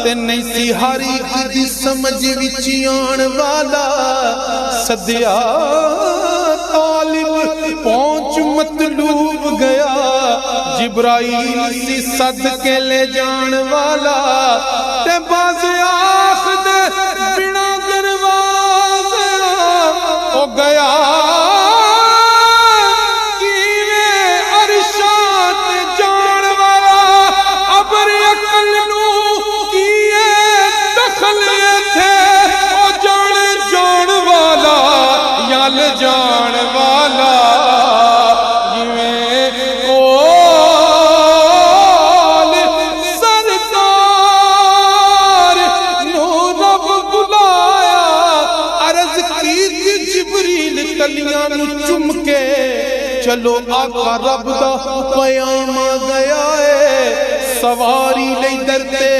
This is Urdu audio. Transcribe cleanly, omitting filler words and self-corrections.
تے نہیں سی ہر ایک دی سمجھ وچ آن والا سدیا طالب پہنچ مطلوب گیا جبرائیل سی صد کے لے جان والا تے باز آخد بنا دروازے او گیا کیویں عرشات جان والا ابر عقل نو کیے دخل تھے او جان والا یل جان والا تلیاں نو چم کے چلو آقا رب دا پیام آ گیا ہے سواری لئی درتے ہے